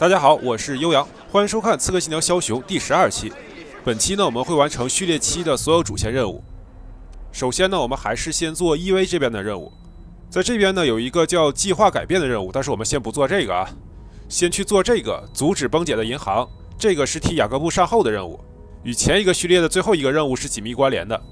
大家好，我是悠扬，欢迎收看《刺客信条枭雄》第12期。本期呢，我们会完成序列7的所有主线任务。首先呢，我们还是先做EV这边的任务。在这边呢，有一个叫计划改变的任务，但是我们先不做这个啊，先去做这个阻止崩解的银行。这个是替雅各布善后的任务，与前一个序列的最后一个任务是紧密关联的。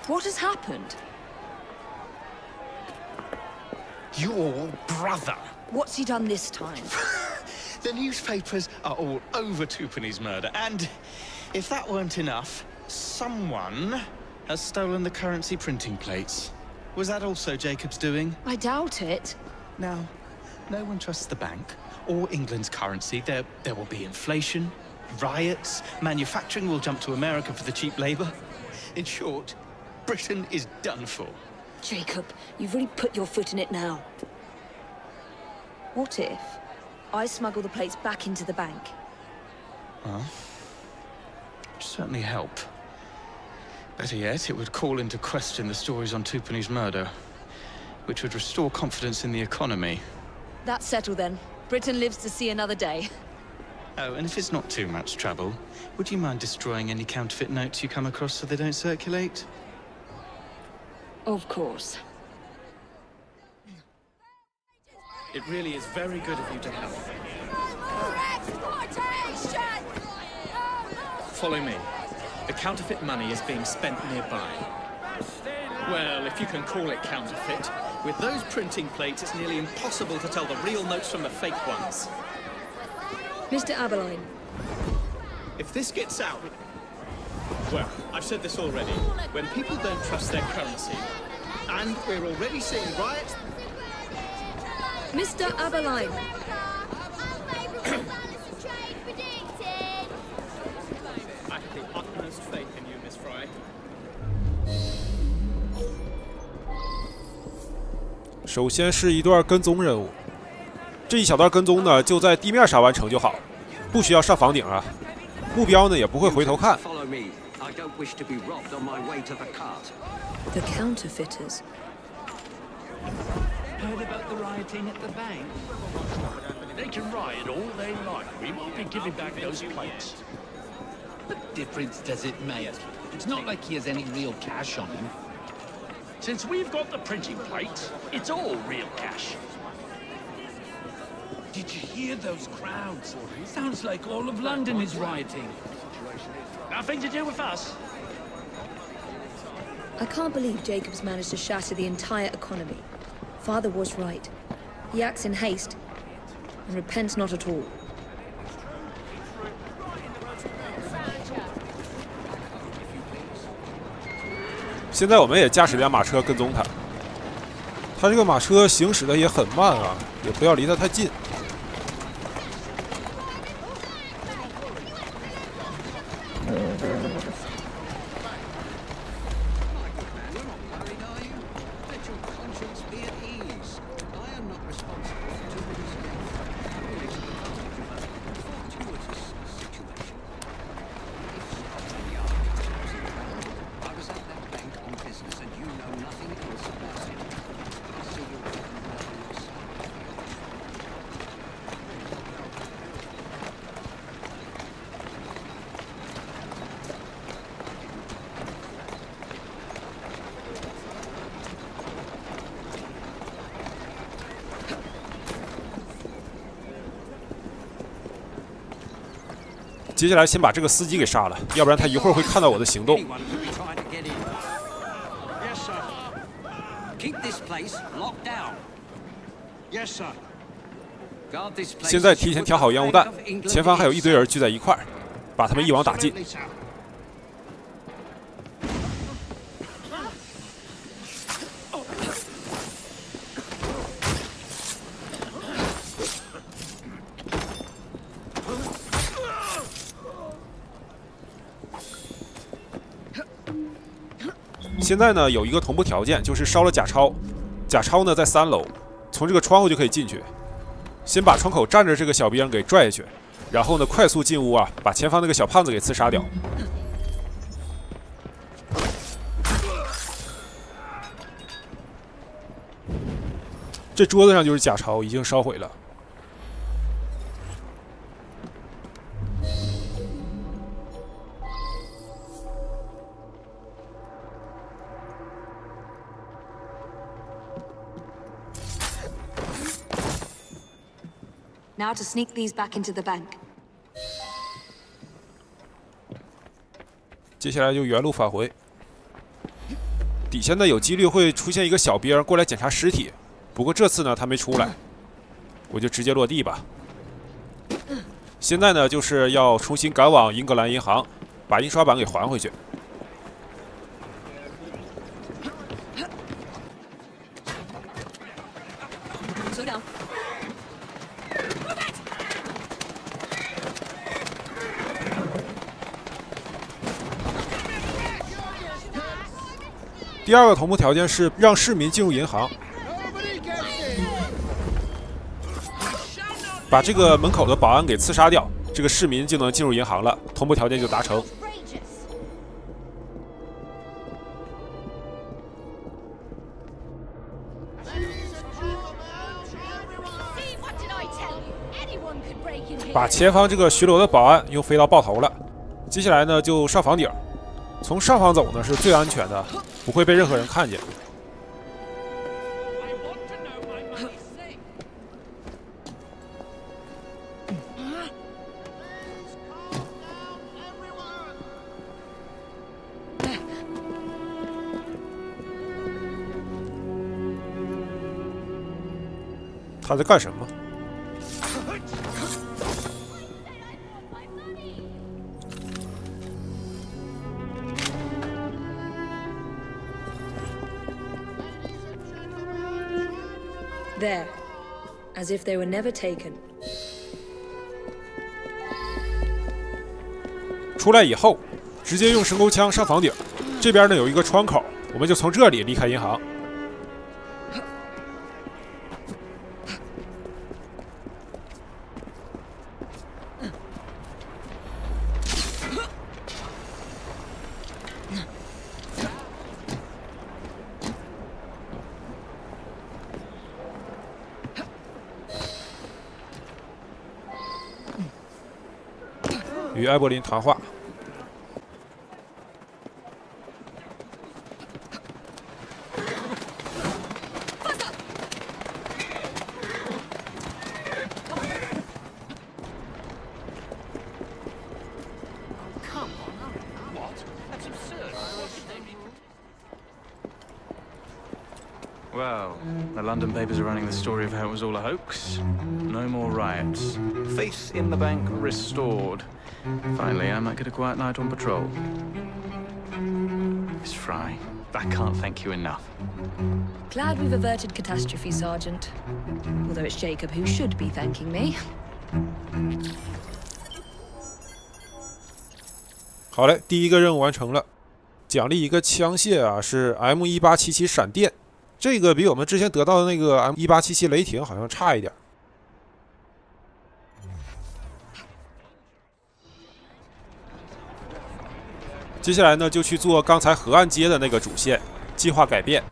What has happened? Your brother. What's he done this time? The newspapers are all over Tupani's murder, and if that weren't enough, someone has stolen the currency printing plates. Was that also Jacob's doing? I doubt it. Now, no one trusts the bank or England's currency. There will be inflation, riots, manufacturing will jump to America for the cheap labor. In short, Britain is done for. Jacob, you've really put your foot in it now. What if I smuggle the plates back into the bank? Well, it'd certainly help. Better yet, it would call into question the stories on Tupani's murder, which would restore confidence in the economy. That's settled then. Britain lives to see another day. Oh, and if it's not too much trouble, would you mind destroying any counterfeit notes you come across so they don't circulate? Of course. It really is very good of you to help. Follow me. The counterfeit money is being spent nearby. Well, if you can call it counterfeit, with those printing plates, it's nearly impossible to tell the real notes from the fake ones. Mr. Aberline. If this gets out... Well, I've said this already. When people don't trust their currency, and we're already seeing riots... Mr. Aberline. I have the utmost faith in you, Miss Fry. 首先是一段跟踪任务，这一小段跟踪呢，就在地面上完成就好，不需要上房顶啊。目标呢也不会回头看。 The counterfeiters. Heard about the rioting at the bank? They can riot all they like. We won't be giving back those plates. What difference does it make? It's not like he has any real cash on him. Since we've got the printing plates, it's all real cash. Did you hear those crowds? Sounds like all of London is rioting. Nothing to do with us. I can't believe Jacob's managed to shatter the entire economy. Father was right. He acts in haste and repents not at all. 现在我们也驾驶辆马车跟踪他，他这个马车行驶的也很慢啊，也不要离他太近。 接下来先把这个司机给杀了，要不然他一会儿会看到我的行动。现在提前调好烟雾弹，前方还有一堆人聚在一块儿，把他们一网打尽。现在呢有一个同步条件，就是烧了假钞，假钞呢在3楼，从这个窗户就可以进去。先把窗口站着这个小兵给拽下去，然后呢快速进屋啊，把前方那个小胖子给刺杀掉。这桌子上就是假钞，已经烧毁了。 Now to sneak these back into the bank. 接下来就原路返回。底下呢有几率会出现一个小兵过来检查尸体，不过这次呢他没出来，我就直接落地吧。现在呢就是要重新赶往英格兰银行，把印刷版给还回去。 第二个同步条件是让市民进入银行，把这个门口的保安给刺杀掉，这个市民就能进入银行了，同步条件就达成。把前方这个巡逻的保安又飞到爆头了，接下来呢就上房顶。 从上方走呢是最安全的，不会被任何人看见。他在干什么？ There, as if they were never taken. 出来以后，直接用神钩枪上房顶。这边呢有一个窗口，我们就从这里离开银行。与埃柏林谈话。Well, the London papers are running the story of how it was all a hoax. No more riots. Faith in the bank restored. Finally, I might get a quiet night on patrol. Miss Fry, I can't thank you enough. Glad we've averted catastrophe, Sergeant. Although it's Jacob who should be thanking me. 好嘞，第一个任务完成了，奖励一个枪械啊，是 M1877闪电。 这个比我们之前得到的那个 M1877雷霆好像差一点。接下来呢，就去做刚才河岸街的那个主线，计划改变。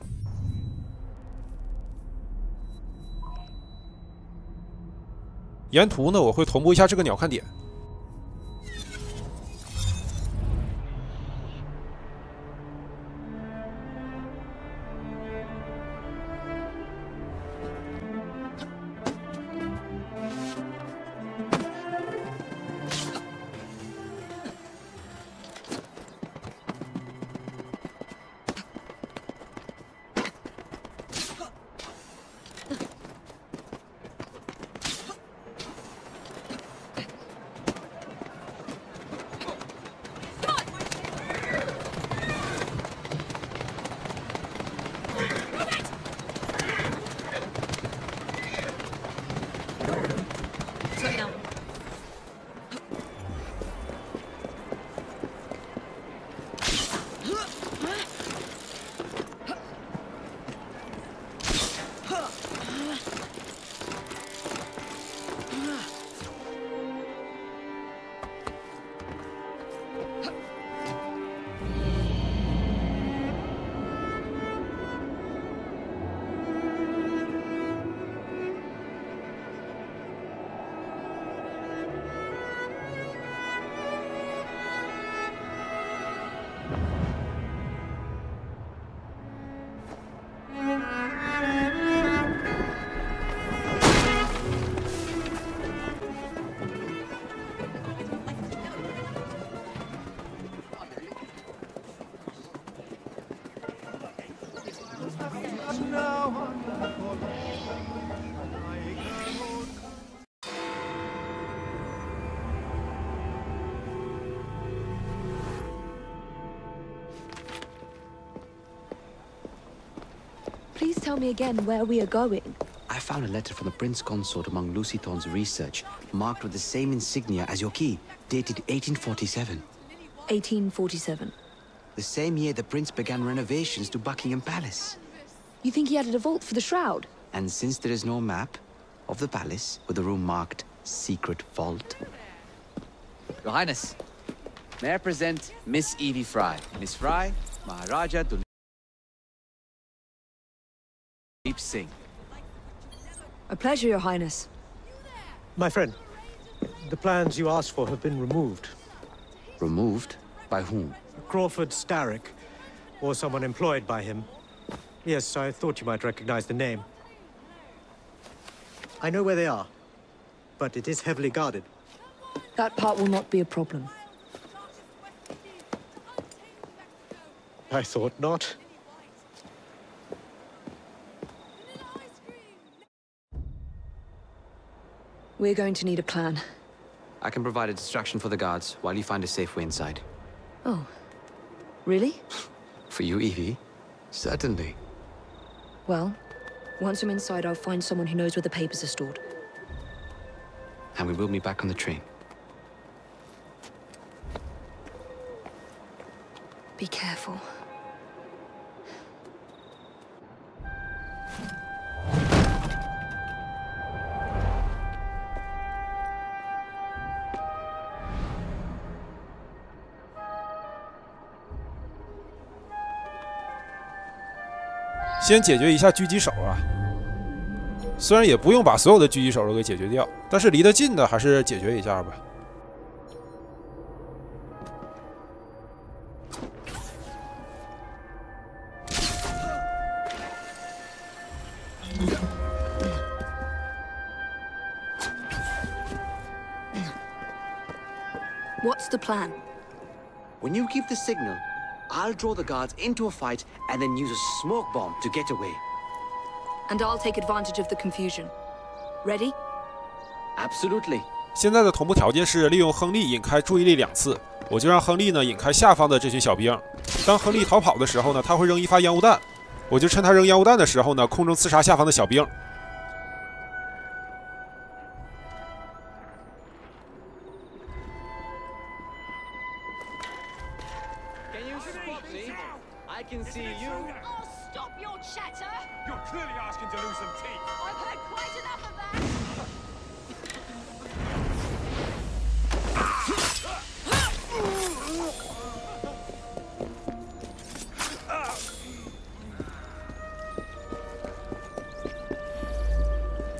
沿途呢，我会同步一下这个鸟看点。Please tell me again where we are going. I found a letter from the Prince Consort among Lucy Thorne's research, marked with the same insignia as your key, dated 1847. 1847. The same year the Prince began renovations to Buckingham Palace. You think he added a vault for the shroud? And since there is no map of the palace with a room marked Secret Vault... Your Highness, may I present Miss Evie Fry. Miss Fry, Maharaja Duleep Singh. A pleasure, Your Highness. My friend, the plans you asked for have been removed. Removed? By whom? Crawford Starrick, or someone employed by him. Yes, I thought you might recognize the name. I know where they are, but it is heavily guarded. That part will not be a problem. I thought not. We're going to need a plan. I can provide a distraction for the guards while you find a safe way inside. Oh. Really? For you, Evie? Certainly. Well, once I'm inside, I'll find someone who knows where the papers are stored. And we will meet back on the train. Be careful.先解决一下狙击手啊！虽然也不用把所有的狙击手都给解决掉，但是离得近的还是解决一下吧。What's the plan? When you give the signal, I'll draw the guards into a fight and then use a smoke bomb to get away. And I'll take advantage of the confusion. Ready? Absolutely. 现在的同步条件是利用亨利引开注意力2次，我就让亨利呢引开下方的这群小兵。当亨利逃跑的时候呢，他会扔一发烟雾弹，我就趁他扔烟雾弹的时候呢，空中刺杀下方的小兵。I can see you. Oh, stop your chatter! You're clearly asking to lose some teeth. I've heard quite enough of that!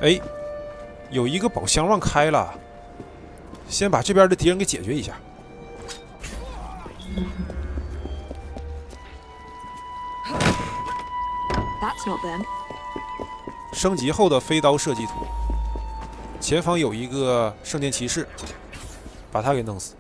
哎，有一个宝箱忘开了，先把这边的敌人给解决一下。That's not them. 升级后的飞刀设计图，前方有一个圣殿骑士，把他给弄死。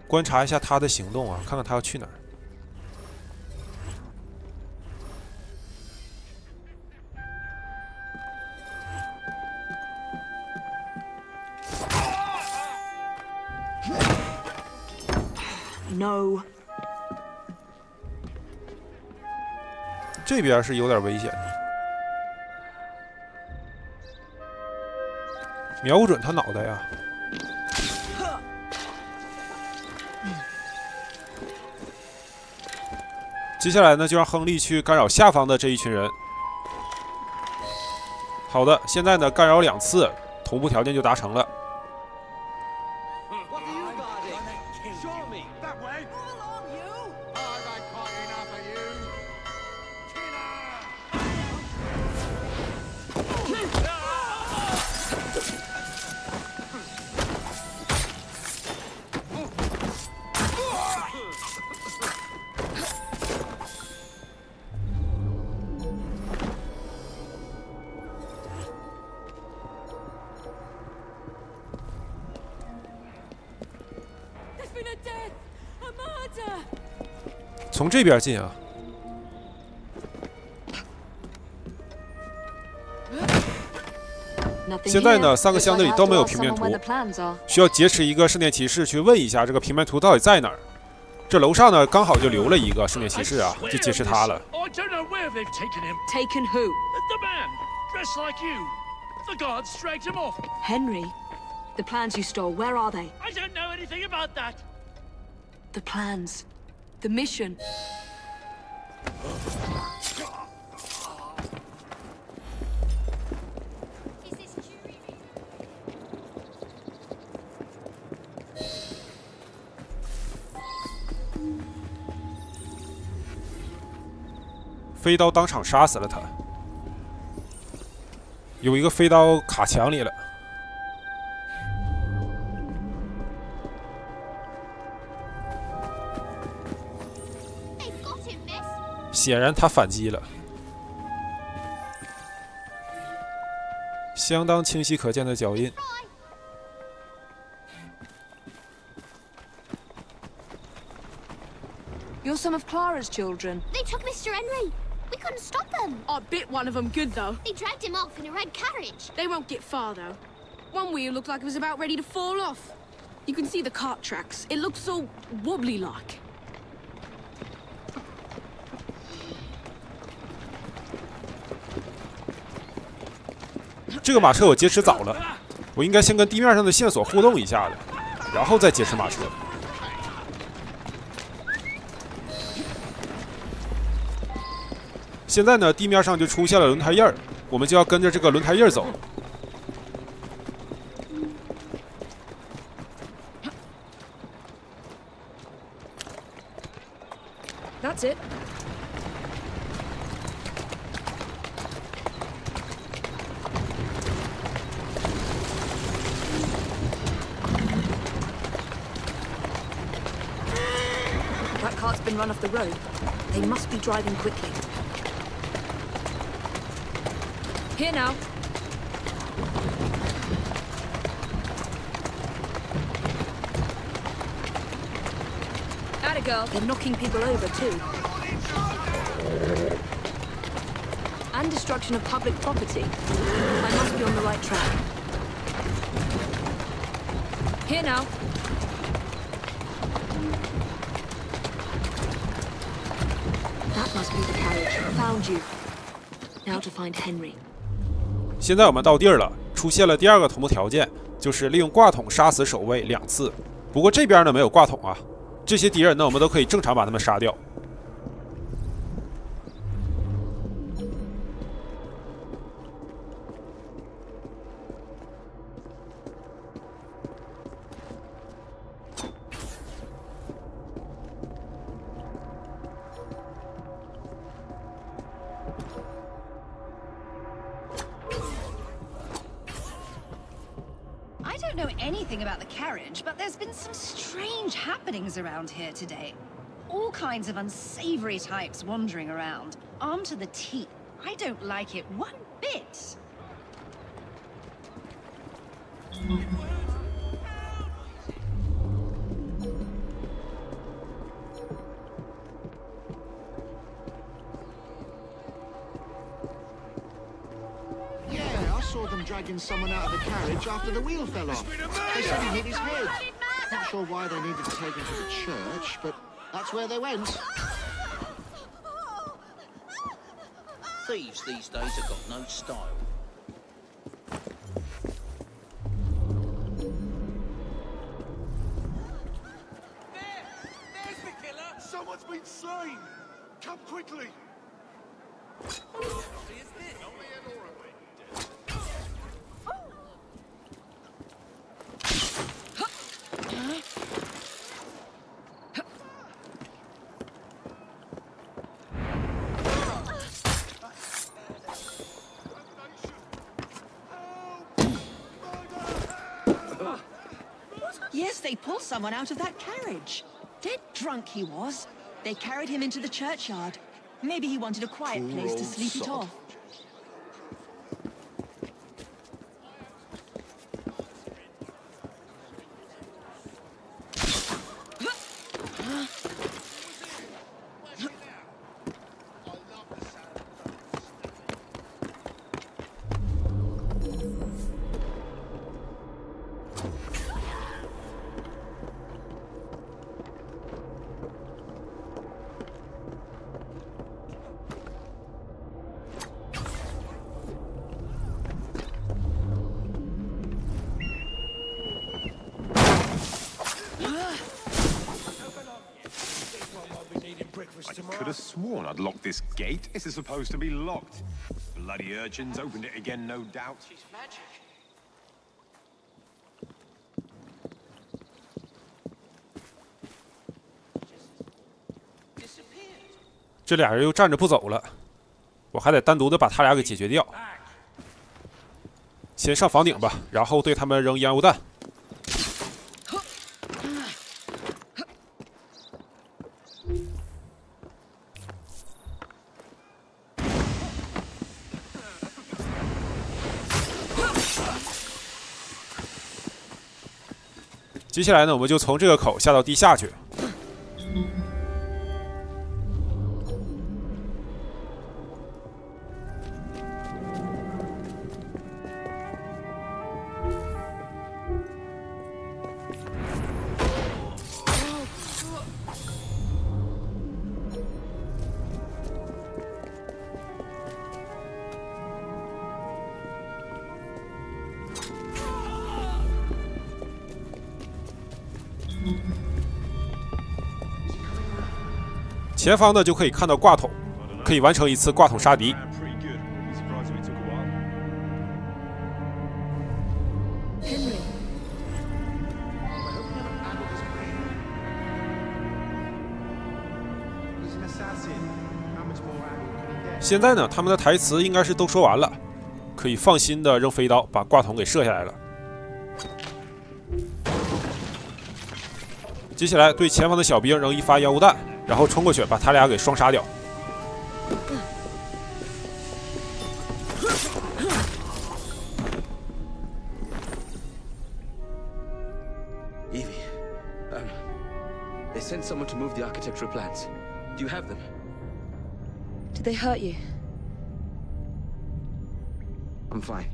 观察一下他的行动啊，看看他要去哪儿。No. 这边是有点危险的，瞄不准他脑袋呀。接下来呢，就让亨利去干扰下方的这一群人。好的，现在呢，干扰2次，同步条件就达成了。 从这边进啊！现在呢，3个箱子里都没有平面图，需要劫持一个圣殿骑士去问一下这个平面图到底在哪儿。这楼上呢刚好就留了一个圣殿骑士啊，就劫持他了。Taken who? The man, dressed like you. The guards dragged him off. Henry. The plans you stole, where are they? I don't know anything about that. The plans. The mission. 飞刀当场杀死了他，有一个飞刀卡墙里了。显然他反击了，相当清晰可见的脚印。 You're some of Clara's children. They took Mr. Henry. We couldn't stop them. I bit one of them good, though. They dragged him off in a red carriage. They won't get far, though. One wheel looked like it was about ready to fall off. You can see the cart tracks. It looks so wobbly-like. 这个马车我劫持早了，我应该先跟地面上的线索互动一下的，然后再劫持马车。 现在呢，地面上就出现了轮胎印儿，我们就要跟着这个轮胎印儿走。That's it. That cart's been run off the road. They must be driving quickly. Here now. Atta girl. They're knocking people over too. And destruction of public property. I must be on the right track. Here now. That must be the carriage. Found you. Now to find Henry. 现在我们到地儿了，出现了第二个同步条件，就是利用挂桶杀死守卫2次。不过这边呢没有挂桶啊，这些敌人呢我们都可以正常把他们杀掉。I don't know anything about the carriage, but there's been some strange happenings around here today. All kinds of unsavory types wandering around, armed to the teeth. I don't like it one bit. Yeah, I saw them dragging someone out of the carriage after the wheel fell off. They said he hit his head. Not sure why they needed to take him to the church, but that's where they went. Thieves these days have got no style. There's the killer! Someone's been slain! Come quickly! Yes, they pulled someone out of that carriage. Dead drunk he was. They carried him into the churchyard. Maybe he wanted a quiet place to sleep it off. Could have sworn I'd locked this gate. This is supposed to be locked. Bloody urchins opened it again, no doubt. She's magic. 这俩人又站着不走了，我还得单独的把他俩给解决掉。先上房顶吧，然后对他们扔烟雾弹。接下来呢，我们就从这个口下到地下去。前方呢就可以看到挂桶，可以完成一次挂桶杀敌。现在呢，他们的台词应该是都说完了，可以放心的扔飞刀把挂桶给射下来了。接下来对前方的小兵扔一发烟雾弹。 然后冲过去，把他俩给双杀掉。Evie, they sent someone to move the architectural plans. Do you have them? Did they hurt you? I'm fine.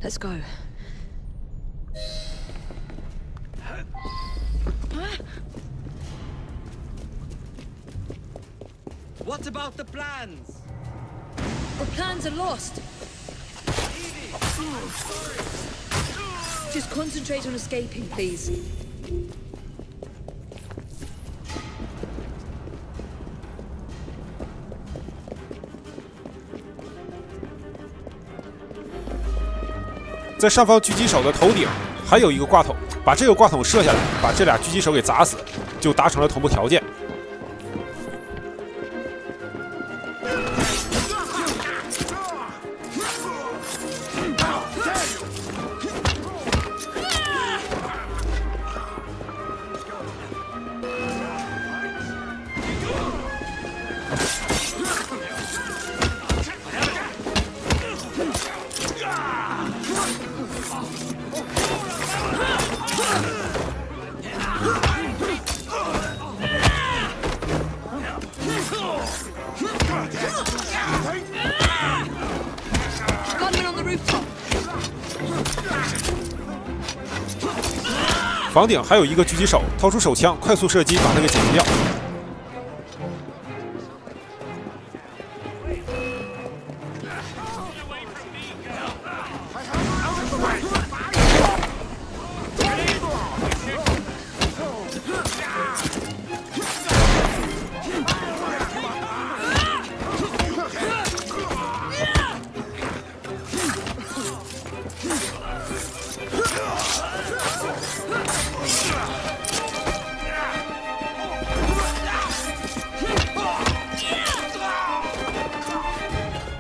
Let's go. What about the plans? The plans are lost. Just concentrate on escaping, please. "在上方狙击手的头顶还有一个挂桶，把这个挂桶射下来，把这俩狙击手给砸死，就达成了同步条件。 房顶还有一个狙击手，掏出手枪，快速射击，把他给解决掉。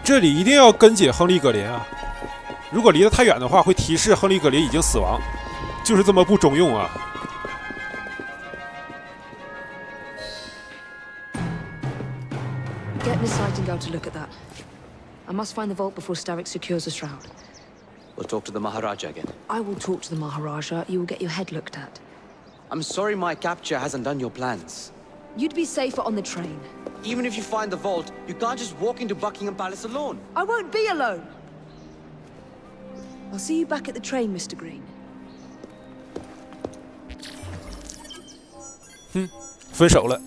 这里一定要跟解亨利·葛林啊！如果离得太远的话，会提示亨利·葛林已经死亡，就是这么不中用啊！ Get Miss Nightingale to look at that. I must find the vault before Starrick secures the shroud. We'll talk to the Maharaja again. I will talk to the Maharaja. You will get your head looked at. I'm sorry my capture hasn't done your plans. You'd be safer on the train. Even if you find the vault, you can't just walk into Buckingham Palace alone. I won't be alone. I'll see you back at the train, Mr. Green. 分手了。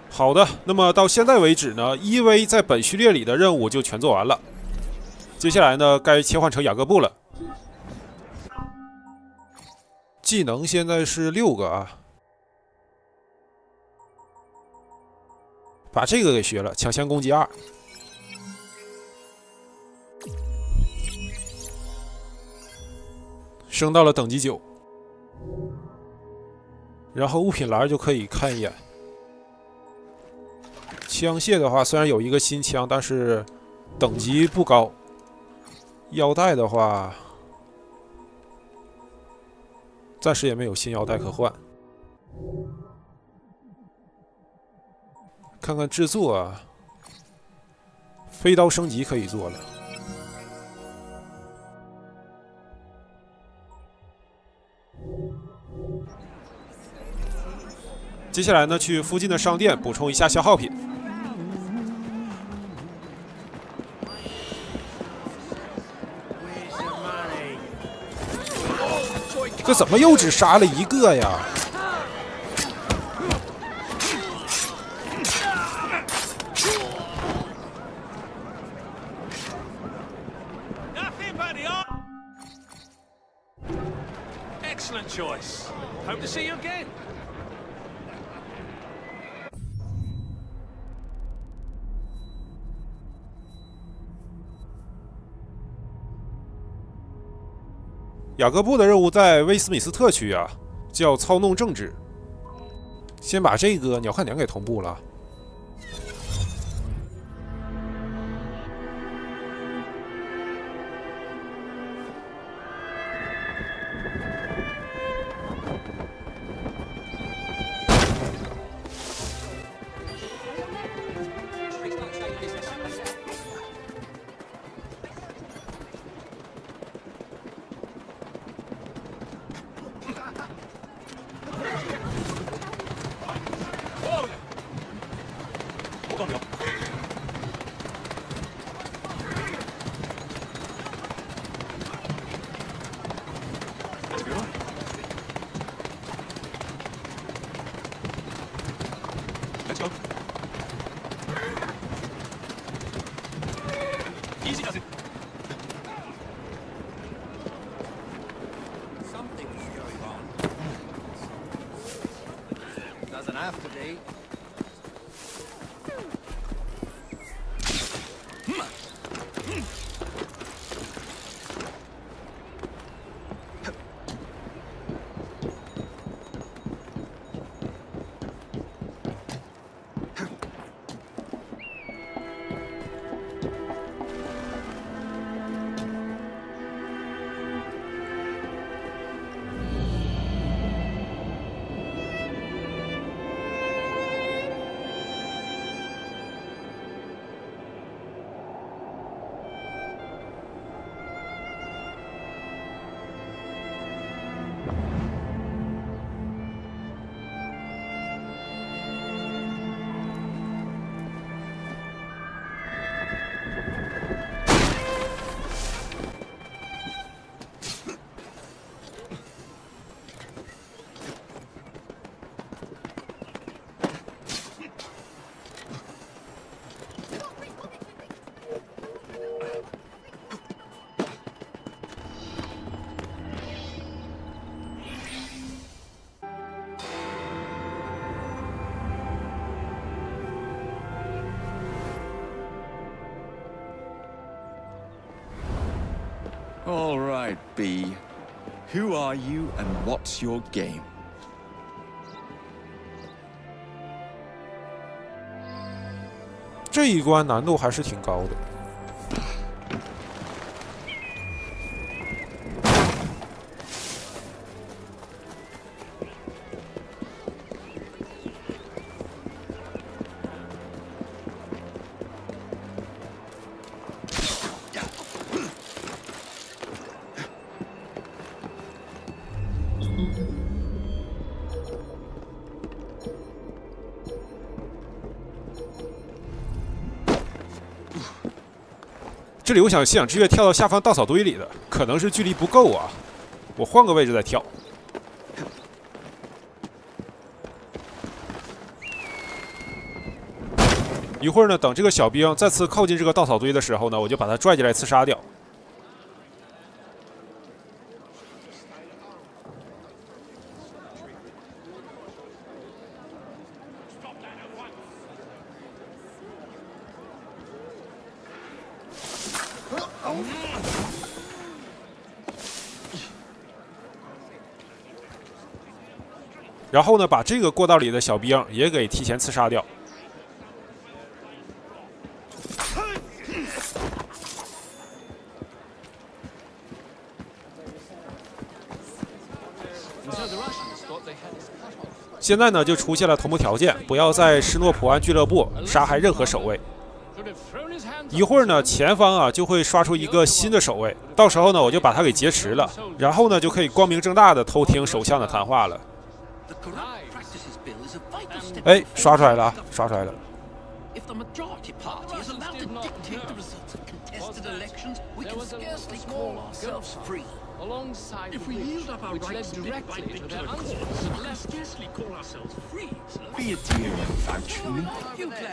好的，那么到现在为止呢，EV在本序列里的任务就全做完了。接下来呢，该切换成雅各布了。技能现在是6个啊，把这个给学了，抢先攻击2。升到了等级9，然后物品栏就可以看一眼。枪械的话，虽然有一个新枪，但是等级不高。腰带的话，暂时也没有新腰带可换。看看制作啊，飞刀升级可以做了。接下来呢，去附近的商店补充一下消耗品。这怎么又只杀了1个呀？Excellent choice. Hope to see you again. 雅各布的任务在威斯敏斯特区啊，叫操弄政治。先把这个鸟瞰点给同步了。Let's go. Easy does it. Something's going on. Doesn't have to be. All right, B. Who are you and what's your game? 这一关难度还是挺高的。这里我想信仰之跃跳到下方稻草堆里的，可能是距离不够啊，我换个位置再跳。一会儿呢，等这个小兵再次靠近这个稻草堆的时候呢，我就把他拽进来刺杀掉。然后呢，把这个过道里的小兵也给提前刺杀掉。现在呢，就出现了同步条件，不要在施诺普安俱乐部杀害任何守卫。一会儿呢，前方啊就会刷出一个新的守卫，到时候呢，我就把他给劫持了，然后呢，就可以光明正大的偷听首相的谈话了。哎，刷出来了啊，刷出来了。 If the majority party is allowed to dictate the results of contested elections, we can scarcely call ourselves free. If we yield up our rights directly to their courts, we'll scarcely call ourselves free, sir. Be a dear and vouch for me.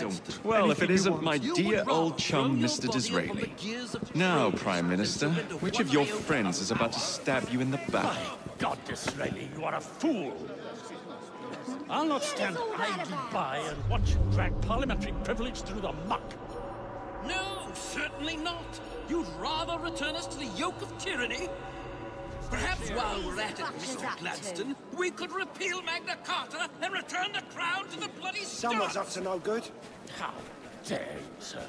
Don't. Well, if it isn't my dear old chum, Mr. Disraeli. Now, Prime Minister, which of your friends is about to stab you in the back? God, Disraeli, you are a fool. I'll not stand idly by and watch you drag parliamentary privilege through the muck. No, certainly not. You'd rather return us to the yoke of tyranny? Perhaps while we're at it, Mr. Gladstone, we could repeal Magna Carta and return the crown to the bloody start. Someone's up to no good. How dare you, sir?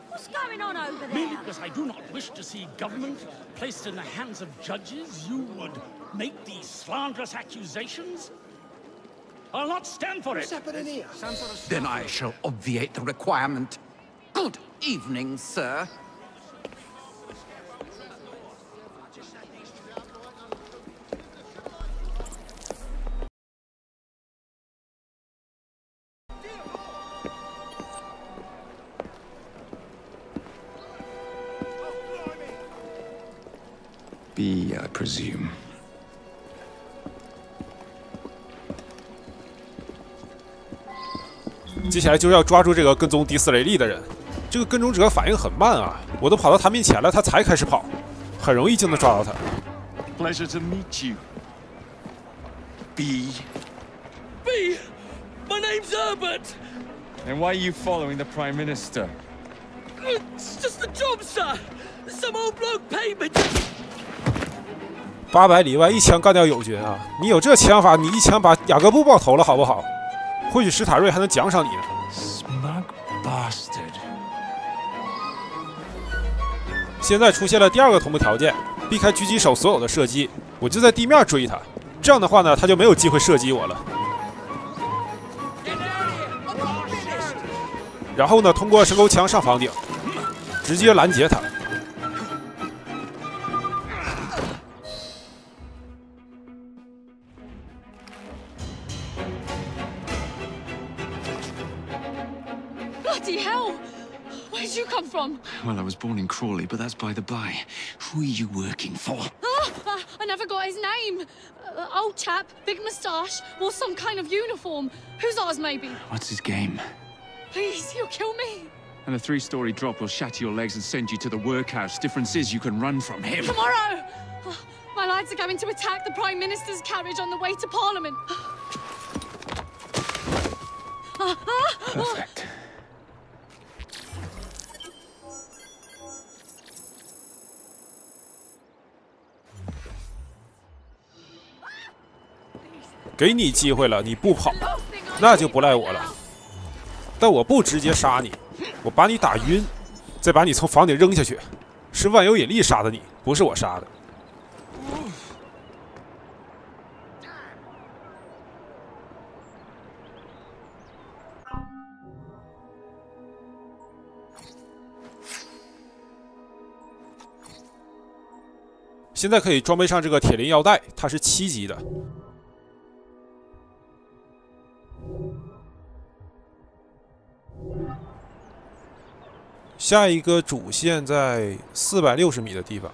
What's going on over there? Merely because I do not wish to see government placed in the hands of judges, you would make these slanderous accusations? I'll not stand for it. What's happening here? Then I shall obviate the requirement. Good evening, sir. B, I presume. 接下来就是要抓住这个跟踪迪斯雷利的人。这个跟踪者反应很慢啊，我都跑到他面前了，他才开始跑，很容易就能抓到他。Pleasure to meet you. B. B! My name's Herbert! And why are you following the Prime Minister? It's just a job, sir! Some old bloke paid me. 800里外一枪干掉友军啊！你有这枪法，你一枪把雅各布爆头了，好不好？或许史塔瑞还能奖赏你呢。Smug bastard. 现在出现了第二个同步条件，避开狙击手所有的射击，我就在地面追他。这样的话呢，他就没有机会射击我了。然后呢，通过深沟枪上房顶，直接拦截他。 Bloody hell! Where'd you come from? Well, I was born in Crawley, but that's by the by. Who are you working for? I never got his name. Old chap, big moustache, wore some kind of uniform. Who's ours, maybe? What's his game? Please, you'll kill me. And a 3-story drop will shatter your legs and send you to the workhouse. Difference is you can run from him. Tomorrow! My lads are going to attack the Prime Minister's carriage on the way to Parliament. Perfect. 给你机会了，你不跑，那就不赖我了。但我不直接杀你，我把你打晕，再把你从房顶扔下去。是万有引力杀的你，不是我杀的。现在可以装备上这个铁链腰带，它是7级的。 下一个主线在460米的地方。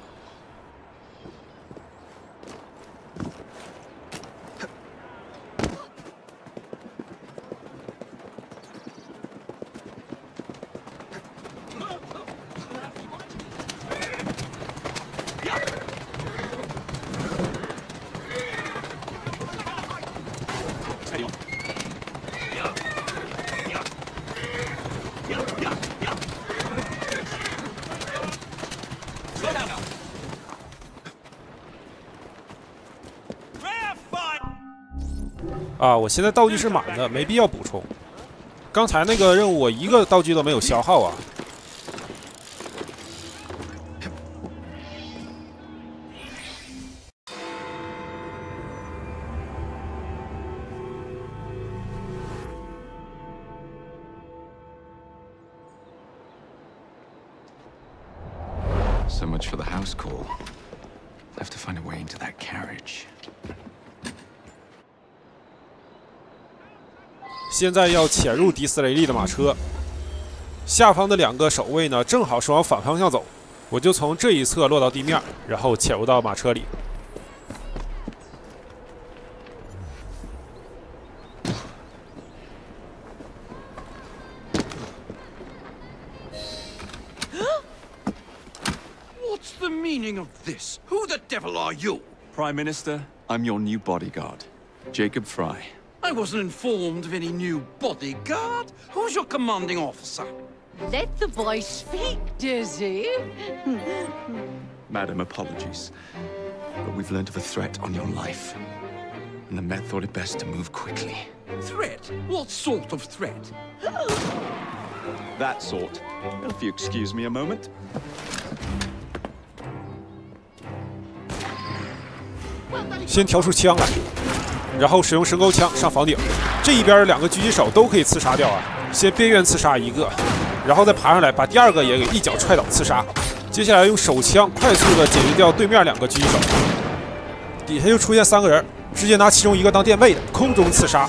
啊，我现在道具是满的，没必要补充。刚才那个任务我一个道具都没有消耗啊。 So much for the house call. I'll have to find a way into that carriage. 现在要潜入迪斯雷利的马车，下方的2个守卫呢，正好是往反方向走，我就从这一侧落到地面，然后潜入到马车里。 What's the meaning of this? Who the devil are you? Prime Minister, I'm your new bodyguard, Jacob Fry. I wasn't informed of any new bodyguard. Who's your commanding officer? Let the boy speak, Dizzy. Madam, apologies. But we've learned of a threat on your life. And the Met thought it best to move quickly. Threat? What sort of threat? That sort. If you excuse me a moment. 先调出枪来，然后使用神钩枪上房顶。这一边2个狙击手都可以刺杀掉啊！先边缘刺杀1个，然后再爬上来把第2个也给一脚踹倒刺杀。接下来用手枪快速的解决掉对面2个狙击手。底下又出现3个人，直接拿其中1个当垫背的，空中刺杀。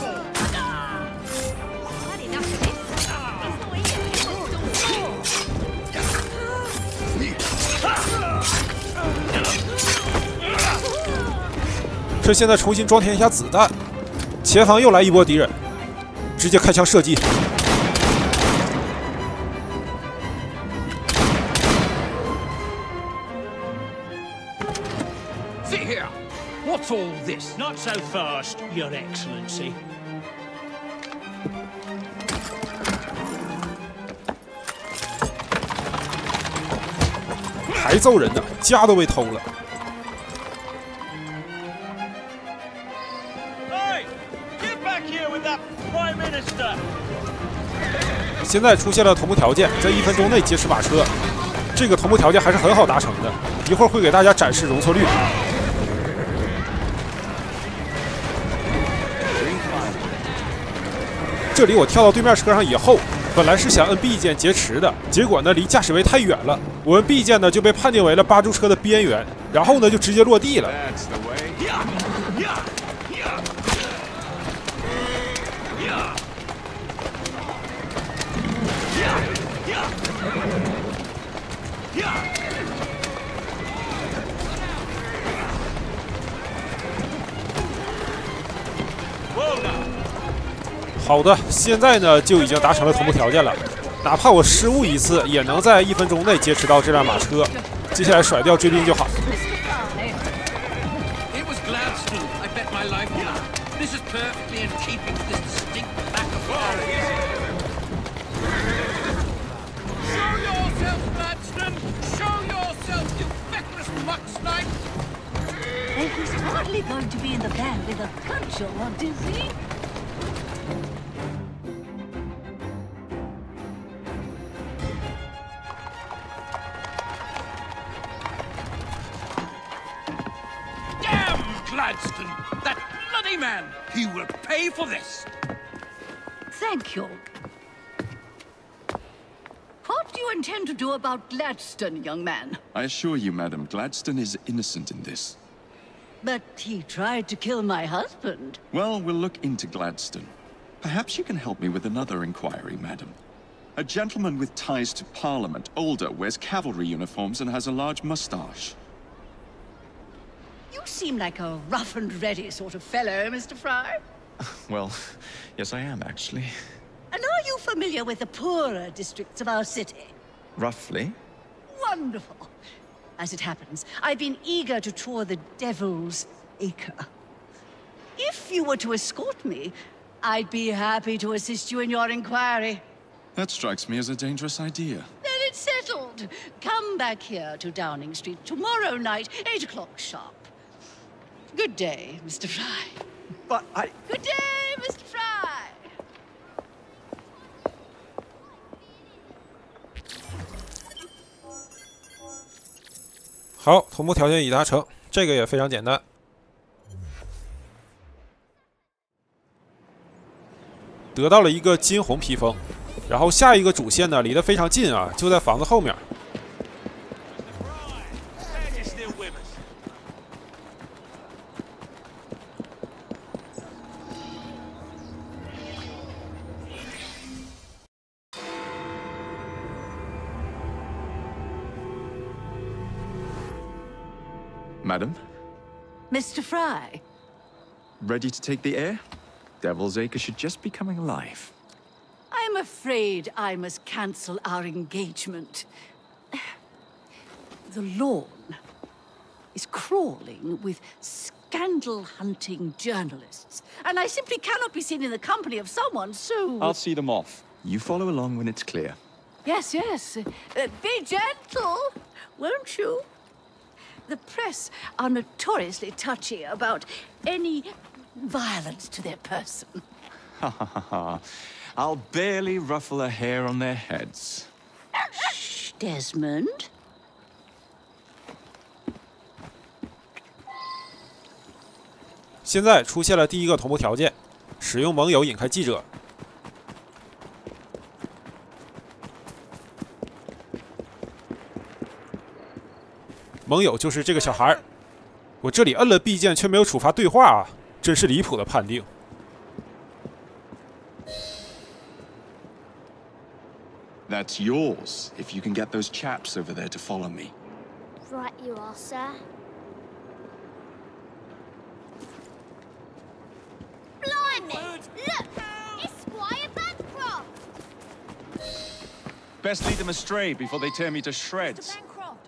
这现在重新装填一下子弹，前方又来一波敌人，直接开枪射击。See here, what's all this? Not so fast, Your Excellency. 还揍人呢，家都被偷了。 现在出现了同步条件，在1分钟内劫持马车。这个同步条件还是很好达成的，一会儿会给大家展示容错率。这里我跳到对面车上以后，本来是想摁 B 键劫持的，结果呢离驾驶位太远了，我摁 B 键呢就被判定为了扒住车的边缘，然后呢就直接落地了。 好的，现在呢就已经达成了同步条件了，哪怕我失误1次，也能在1分钟内劫持到这辆马车。接下来甩掉追兵就好。 He's hardly going to be in the van with a cudgel, is he? Damn Gladstone! That bloody man! He will pay for this! Thank you. What do you intend to do about Gladstone, young man? I assure you, Madam, Gladstone is innocent in this. But he tried to kill my husband. Well, we'll look into Gladstone. Perhaps you can help me with another inquiry, Madam. A gentleman with ties to Parliament, older, wears cavalry uniforms and has a large mustache. You seem like a rough and ready sort of fellow, Mr. Fry. Well, yes I am, actually. And are you familiar with the poorer districts of our city? Roughly. Wonderful. As it happens, I've been eager to tour the Devil's Acre. If you were to escort me, I'd be happy to assist you in your inquiry. That strikes me as a dangerous idea. Then it's settled. Come back here to Downing Street tomorrow night, 8 o'clock sharp. Good day, Mr. Fry. But I... Good day! 好，同步条件已达成，这个也非常简单。得到了一个金红披风，然后下一个主线呢离得非常近啊，就在房子后面。 Madam? Mr. Fry. Ready to take the air? Devil's Acre should just be coming alive. I'm afraid I must cancel our engagement. The lawn is crawling with scandal-hunting journalists, and I simply cannot be seen in the company of someone so... I'll see them off. You follow along when it's clear. Yes, yes. Be gentle, won't you? The press are notoriously touchy about any violence to their person. Ha ha ha ha. I'll barely ruffle a hair on their heads. Shh, Desmond. 现在出现了第一个同步条件，使用盟友引开记者。盟友就是这个小孩儿。我这里摁了 B 键却没有触发对话啊，真是离谱的判定。 That's yours, if you can get those chaps over there to follow me. Right you are, sir. Blimey! Look! It's Squire Bancroft! Best lead them astray before they tear me to shreds.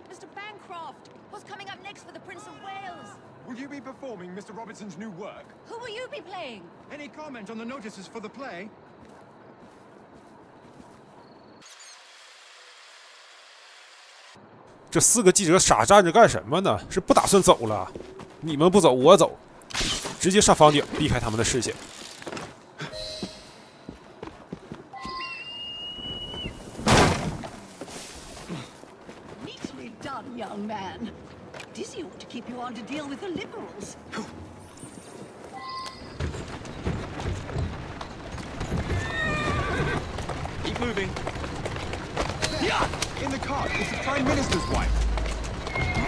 Mr. Bancroft! What's coming up next for the Prince of Wales? Will you be performing Mr. Robertson's new work? Who will you be playing? Any comment on the notices for the play? 这4个记者傻站着干什么呢？是不打算走了？你们不走，我走，直接上房顶，避开他们的视线。 Neatly done, young man. Dizzy ought to keep you on to deal with the liberals. Keep moving. Yeah! In the cart, it's the Prime Minister's wife.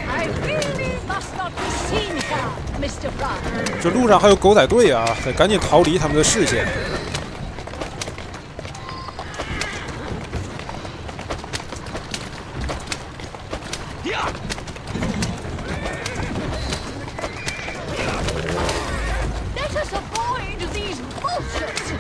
I really must not be seen here, Mr. Fry. 这路上还有狗仔队啊，得赶紧逃离他们的视线。 Let us avoid these vultures.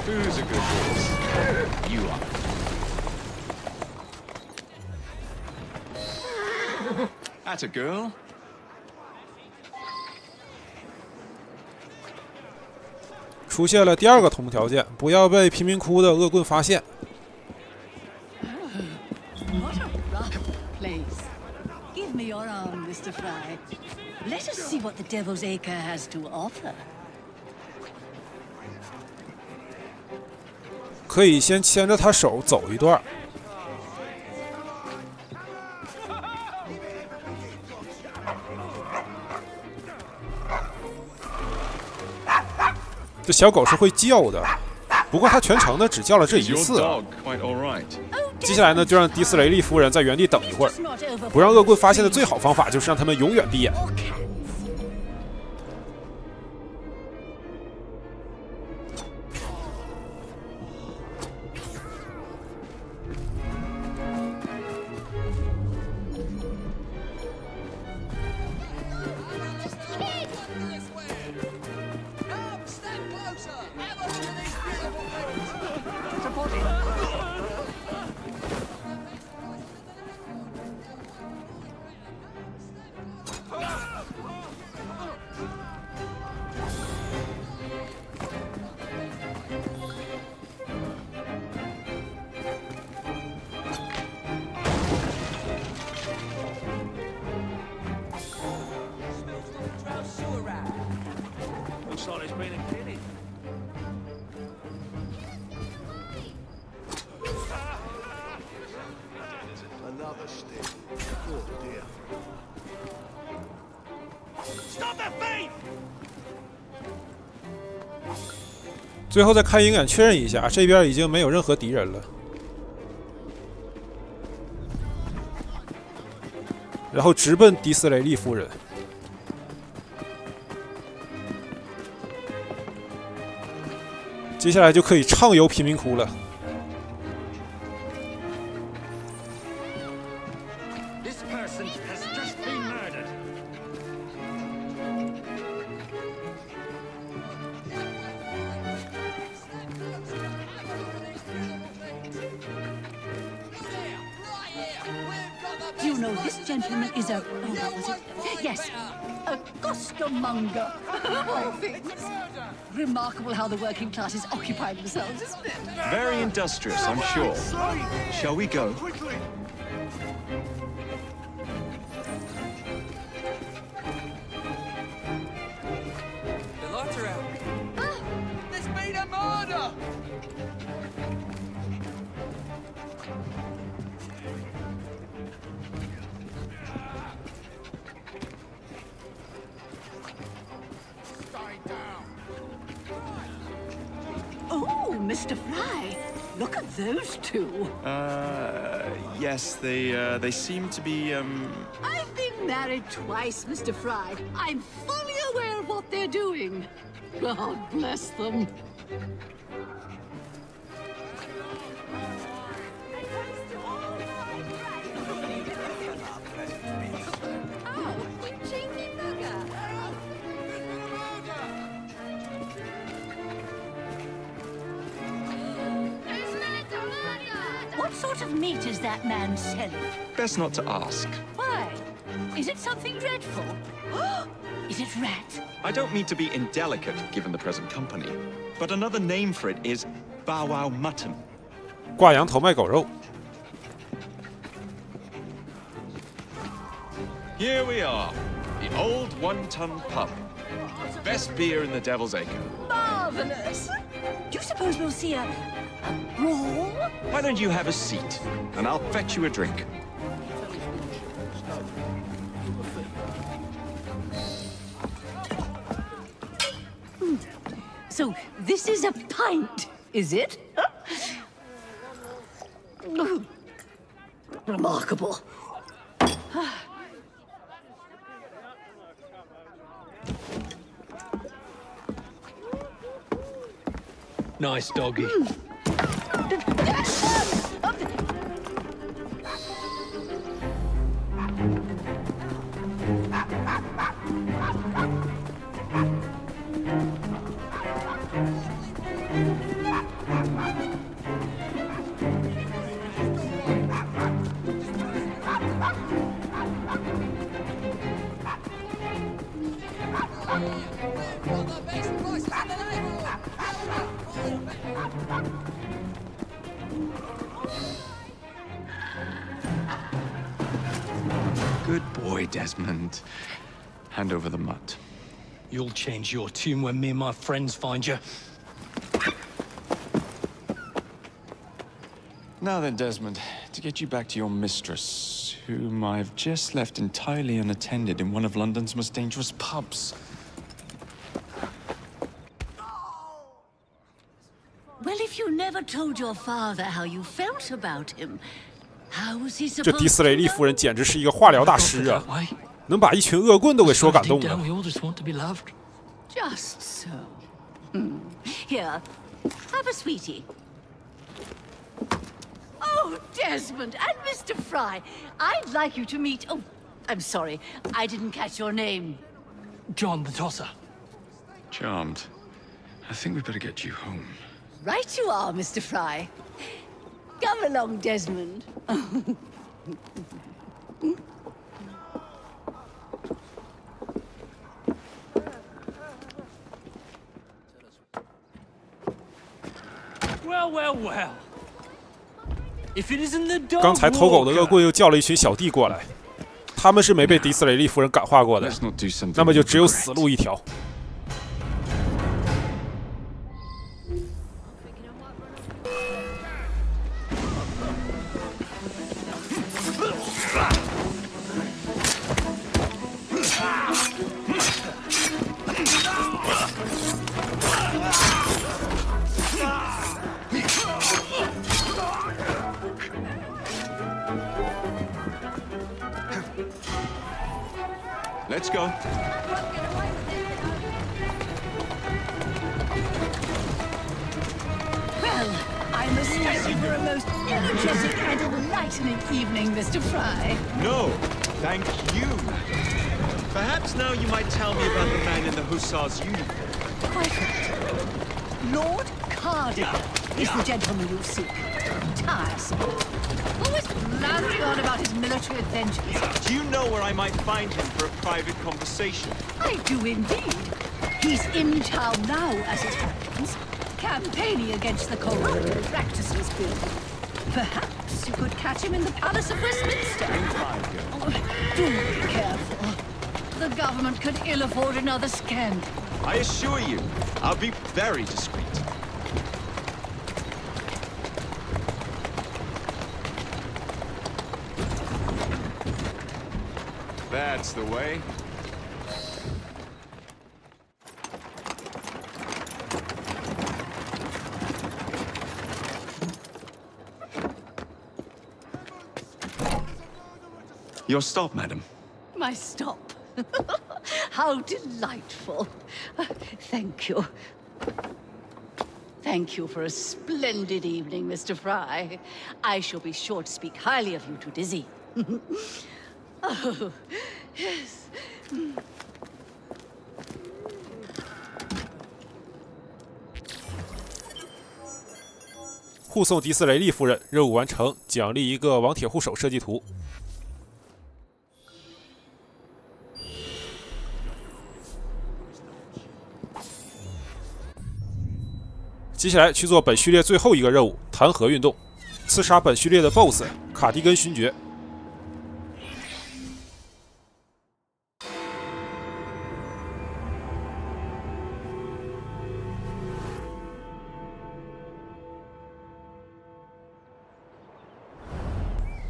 Who's a good horse? You are. That's a girl. 出现了第2个同步条件，不要被贫民窟的恶棍发现。 What a rough place. Give me your arm, Mr. Fry. Let us see what the Devil's Acre has to offer. 可以先牵着他手走一段。这小狗是会叫的，不过它全程呢只叫了这一次啊。接下来呢，就让迪斯雷利夫人在原地等一会儿，不让恶棍发现的最好方法就是让他们永远闭眼。 Mr. Looks like there's been a killing. Another stick. Oh dear. Stop that thief! 最后再看鹰眼确认一下，这边已经没有任何敌人了。然后直奔迪斯雷利夫人。接下来就可以畅游贫民窟了。 Do you know this gentleman is a... Oh, what was it? Yes, a costermonger. Of all things. Remarkable how the working classes occupy themselves, isn't it? Very industrious, I'm sure. Shall we go? The lights are out. Ah, there's been a murder! Oh, Mr. Fry, look at those two. Yes, they seem to be, I've been married twice, Mr. Fry. I'm fully aware of what they're doing. God bless them. What sort of meat is that man selling? best not to ask. Why? Is it something dreadful? Is it rat? I don't mean to be indelicate, given the present company, but another name for it is bow wow mutton. 挂羊头卖狗肉。 Here we are, the old one-ton pub. Best beer in the Devil's Acre. Marvelous! Do you suppose we'll see a brawl? Why don't you have a seat, and I'll fetch you a drink. So this is a pint, is it? Remarkable. Nice doggy. Good boy, Desmond. Hand over the mutt. You'll change your tune when me and my friends find you. Now then, Desmond, to get you back to your mistress, whom I've just left entirely unattended in one of London's most dangerous pubs. Well, if you never told your father how you felt about him, how was he 这 supposed 迪斯雷利夫人简直是一个化疗大师啊，能把一群恶棍都给说感动了。 We all just want to be loved. Just so. Here, have a sweetie. Oh, Desmond and Mr. Fry, I'd like you to meet... Oh, I'm sorry, I didn't catch your name. John the Tosser. Charmed. I think we better get you home. Right you are, Mr. Fry. Come along, Desmond. Well, well, well. If it isn't the dog 刚才偷狗的恶棍又叫了一群小弟过来，他们是没被迪斯雷利夫人感化过的，那么就只有死路一条。Especially for a most energetic and enlightening evening, Mr. Fry. No, thank you, madam. Perhaps now you might tell me about the man in the hussar's uniform. Quite right. Lord Cardigan is the gentleman you seek. Tiresome. Always blathering on about his military adventures. Do you know where I might find him for a private conversation? I do indeed. He's in town now, as it happens, campaigning against the corrupt practices bill. Perhaps you could catch him in the Palace of Westminster. Oh, do be careful. The government could ill afford another scandal. I assure you, I'll be very discreet. That's the way. Your stop, madam. My stop. How delightful. Thank you. Thank you for a splendid evening, Mr. Fry. I shall be sure to speak highly of you to Dizzy. Oh, yes. 护送迪斯雷利夫人，任务完成，奖励一个王铁护手设计图。接下来去做本序列最后一个任务——弹劾运动，刺杀本序列的 BOSS 卡迪根勋爵。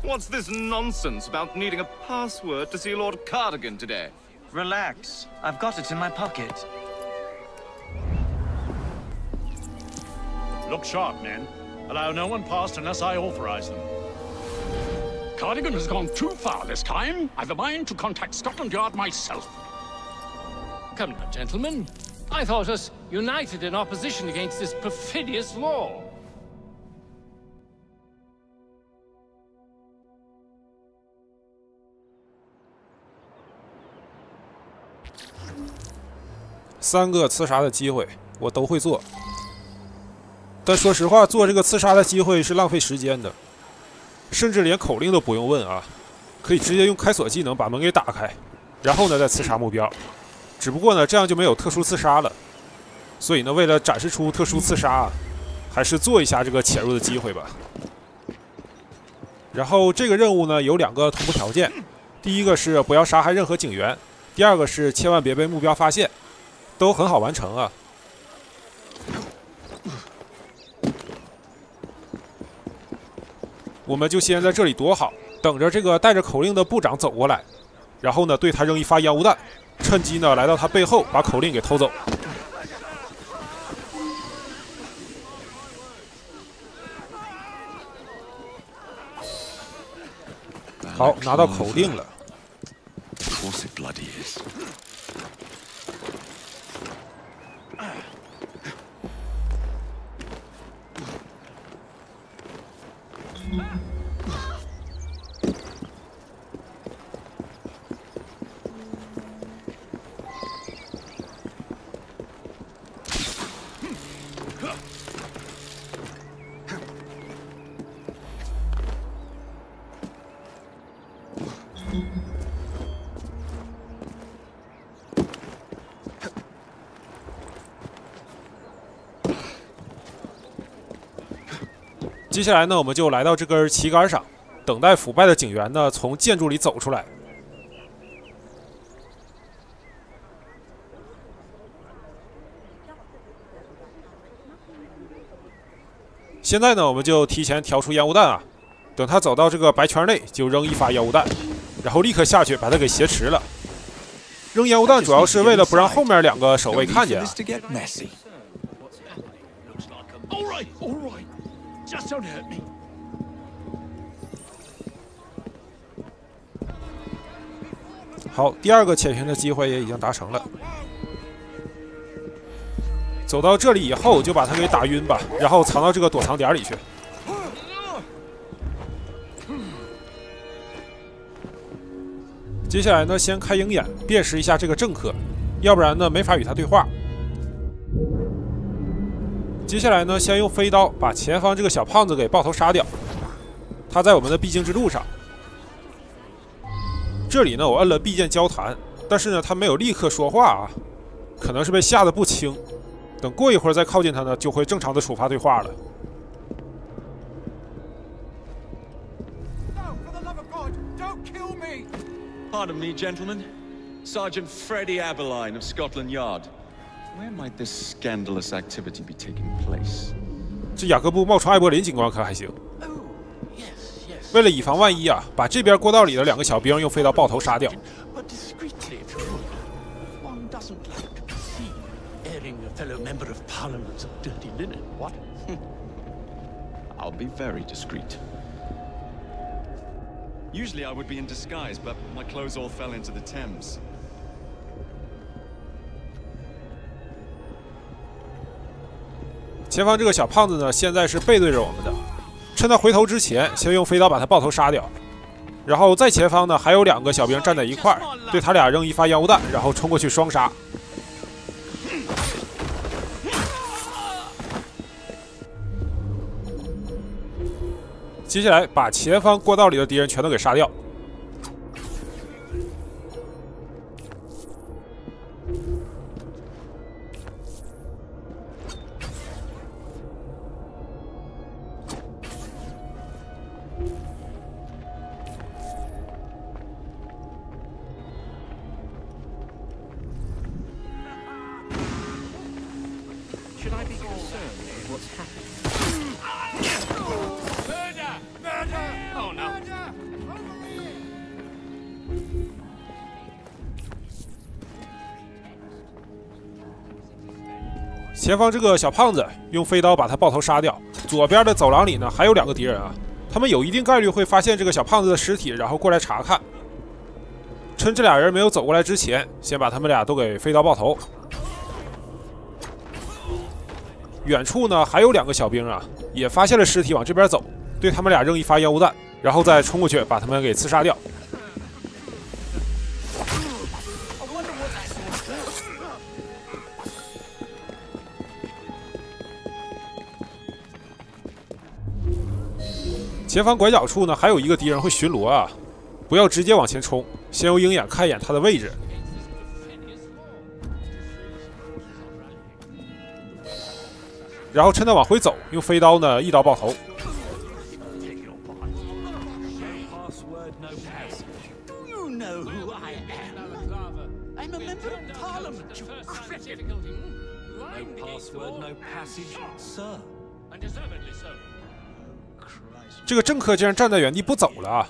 What's this nonsense about needing a password to see Lord Cardigan today? Relax. I've got it in my pocket. Look sharp, men. Allow no one past unless I authorize them. Cardigan has gone too far this time. I've a mind to contact Scotland Yard myself. Come now, gentlemen. I thought us united in opposition against this perfidious law. 3个刺杀的机会，我都会做。但说实话，做这个刺杀的机会是浪费时间的，甚至连口令都不用问啊，可以直接用开锁技能把门给打开，然后呢再刺杀目标。只不过呢，这样就没有特殊刺杀了。所以呢，为了展示出特殊刺杀啊，还是做一下这个潜入的机会吧。然后这个任务呢有2个同步条件，第一个是不要杀害任何警员，第二个是千万别被目标发现。 都很好完成啊！我们就先在这里躲好，等着这个带着口令的部长走过来，然后呢对他扔一发烟雾弹，趁机呢来到他背后把口令给偷走。好，拿到口令了。 接下来呢，我们就来到这根旗杆上，等待腐败的警员呢从建筑里走出来。现在呢，我们就提前调出烟雾弹啊，等他走到这个白圈内，就扔一发烟雾弹，然后立刻下去把他给挟持了。扔烟雾弹主要是为了不让后面2个守卫看见啊。 All right, all right. Just don't hurt me. 好，第2个潜行的机会也已经达成了。走到这里以后，就把他给打晕吧，然后藏到这个躲藏点里去。接下来呢，先开鹰眼辨识一下这个政客，要不然呢没法与他对话。接下来呢，先用飞刀把前方这个小胖子给爆头杀掉，他在我们的必经之路上。这里呢，我摁了 B 键交谈，但是呢，他没有立刻说话啊，可能是被吓得不轻。等过一会儿再靠近他呢，就会正常的触发对话了。 Pardon me, gentlemen. Sergeant Freddie Aberline of Scotland Yard. Where might this scandalous activity be taking place? 这雅各布冒充艾柏林警官可还行？为了以防万一啊，把这边过道里的2个小兵用飞刀爆头杀掉。I'll be very discreet. Usually I would be in disguise, but my clothes all fell into the Thames. 前方这个小胖子呢，现在是背对着我们的。趁他回头之前，先用飞刀把他爆头杀掉。然后在前方呢，还有2个小兵站在一块儿，对他俩扔一发烟雾弹，然后冲过去双杀。接下来把前方过道里的敌人全都给杀掉。Should I be concerned with what's happening? Oh no. 前方这个小胖子用飞刀把他爆头杀掉。左边的走廊里呢，还有2个敌人啊，他们有一定概率会发现这个小胖子的尸体，然后过来查看。趁这俩人没有走过来之前，先把他们俩都给飞刀爆头。远处呢还有2个小兵啊，也发现了尸体，往这边走，对他们俩扔一发烟雾弹，然后再冲过去把他们给刺杀掉。前方拐角处呢还有1个敌人会巡逻啊，不要直接往前冲，先用鹰眼看一眼他的位置。然后趁他往回走，用飞刀呢一刀爆头。这个政客竟然站在原地不走了啊！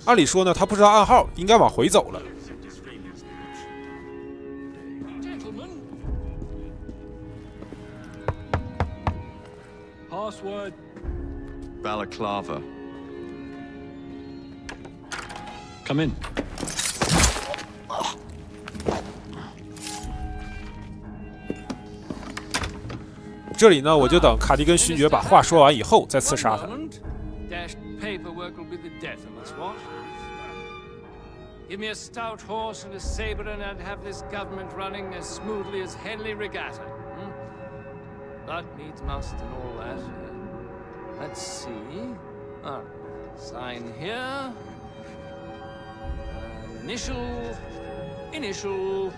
按理说呢，他不知道暗号，应该往回走了。 Password. Balaclava. Come in. 这里呢，我就等卡迪根勋爵把话说完以后再刺杀他。Give me a stout horse and a saber, and I'd have this government running as smoothly as Henley Regatta. But needs must and all that. Let's see. Sign here. Initial,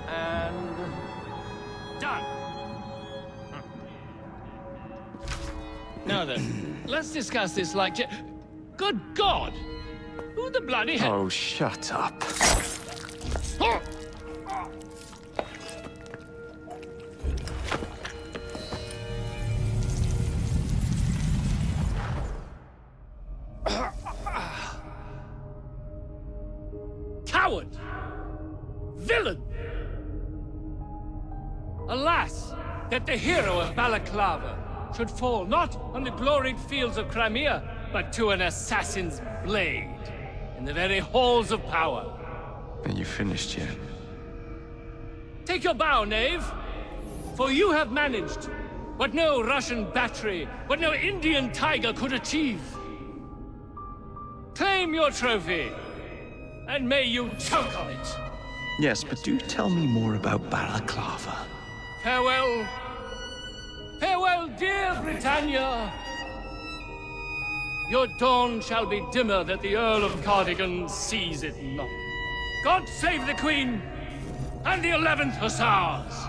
and done. Now then, let's discuss this like... Good God! Who the bloody hell? Oh, shut up. Coward! Villain! Alas, that the hero of Balaclava should fall not on the gloried fields of Crimea, but to an assassin's blade in the very halls of power. Are you finished yet? Take your bow, knave, for you have managed what no Russian battery, what no Indian tiger could achieve. Claim your trophy. and may you choke on it. Yes, but do tell me more about Balaclava. Farewell. Farewell, dear Britannia. Your dawn shall be dimmer that the Earl of Cardigan sees it not. God save the Queen and the 11th Hussars!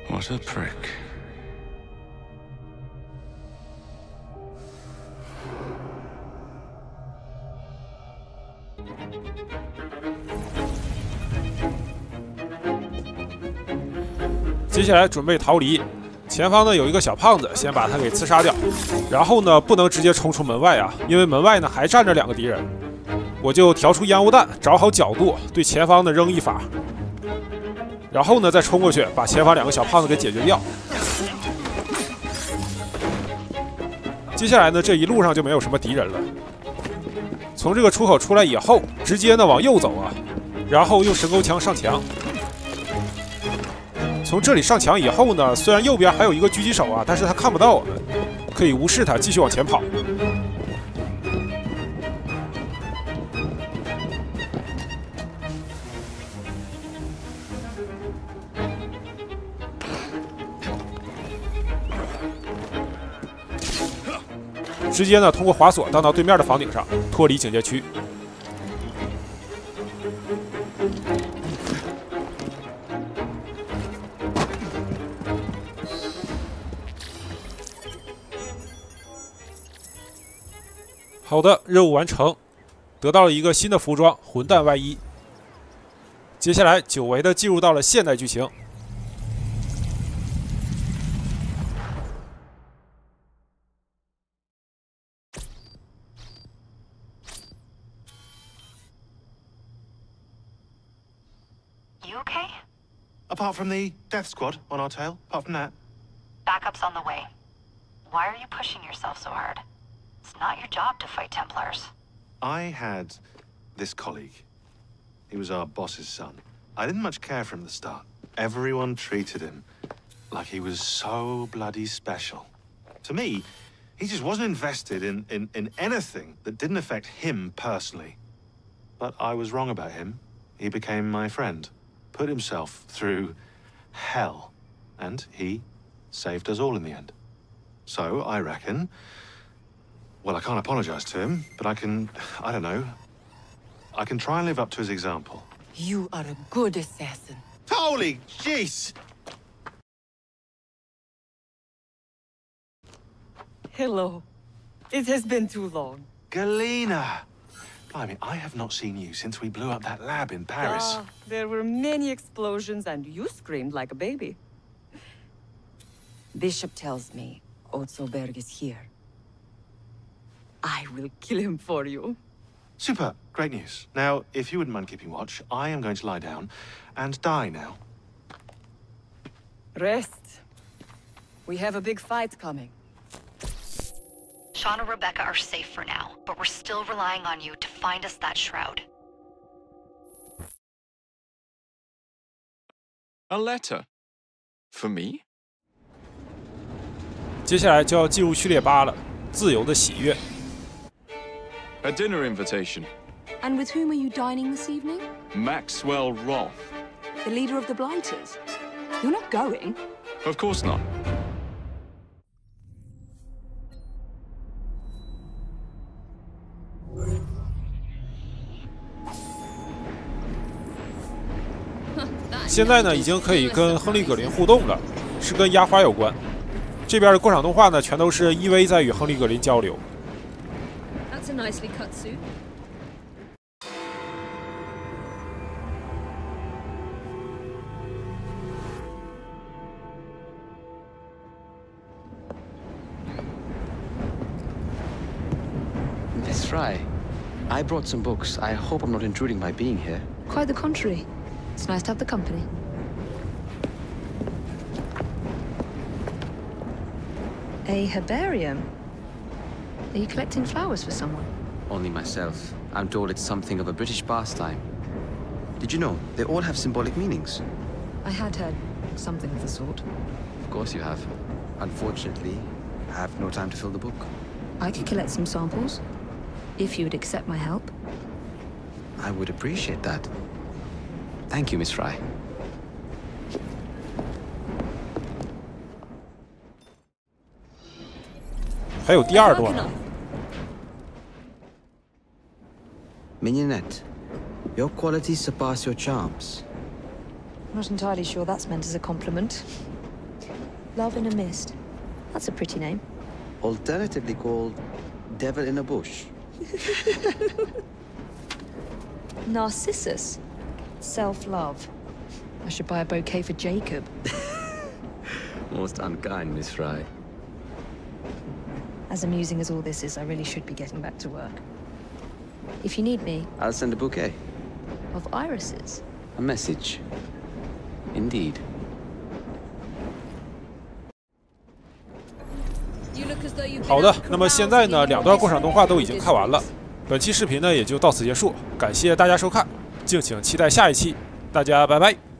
What a prick.接下来准备逃离，前方呢有一个小胖子，先把他给刺杀掉。然后呢，不能直接冲出门外啊，因为门外呢还站着2个敌人。我就调出烟雾弹，找好角度，对前方呢扔一发，然后呢再冲过去，把前方2个小胖子给解决掉。接下来呢，这一路上就没有什么敌人了。从这个出口出来以后，直接呢往右走啊，然后用神钩枪上墙。从这里上墙以后呢，虽然右边还有一个狙击手啊，但是他看不到我们，可以无视他，继续往前跑。直接呢通过滑索荡到对面的房顶上，脱离警戒区。好的，任务完成，得到了一个新的服装——混蛋外衣。接下来，久违的进入到了现代剧情。You okay? Apart from the death squad on our tail, apart from that. Backup's on the way. Why are you pushing yourself so hard? It's not your job to fight Templars. I had this colleague. He was our boss's son. I didn't much care for him at the start. Everyone treated him like he was so bloody special. To me, he just wasn't invested in anything that didn't affect him personally. But I was wrong about him. He became my friend, put himself through hell, and he saved us all in the end. So, I reckon... Well, I can't apologize to him, but I don't know. I can try and live up to his example. You are a good assassin. Holy jeez! Hello. It has been too long. Galena! Blimey, I have not seen you since we blew up that lab in Paris. There were many explosions and you screamed like a baby. Bishop tells me Otzoberg is here. I will kill him for you. Super. Great news. Now, if you wouldn't mind keeping watch, I am going to lie down and die now. Rest. We have a big fight coming. Sean and Rebecca are safe for now, but we're still relying on you to find us that shroud. A letter? For me? 接下来就要进入序列8了，自由的喜悦。 A dinner invitation. And with whom are you dining this evening? Maxwell Roth. The leader of the Blighters. You're not going? Of course not. Huh, 现在呢，已经可以跟亨利·葛林互动了，是跟压花有关。这边的过场动画呢，全都是EV在与亨利·葛林交流。 That's a nicely cut suit. Miss Fry, I brought some books. I hope I'm not intruding by being here. Quite the contrary. It's nice to have the company. A herbarium? Are you collecting flowers for someone? Only myself. I'm told it's something of a British pastime. Did you know? They all have symbolic meanings. I had heard something of the sort. Of course you have. Unfortunately, I have no time to fill the book. I could collect some samples, if you would accept my help. I would appreciate that. Thank you, Miss Fry. 还有第2段。 Mignonette, your qualities surpass your charms. Not entirely sure that's meant as a compliment. Love in a Mist. That's a pretty name. Alternatively called Devil in a Bush. Narcissus. Self-love. I should buy a bouquet for Jacob. Most unkind, Miss Fry. As amusing as all this is, I really should be getting back to work. If you need me... I'll send a bouquet. Of irises? A message. Indeed. 好的，那么现在呢，2段过场动画都已经看完了，本期视频呢也就到此结束，感谢大家收看，敬请期待下一期，大家拜拜。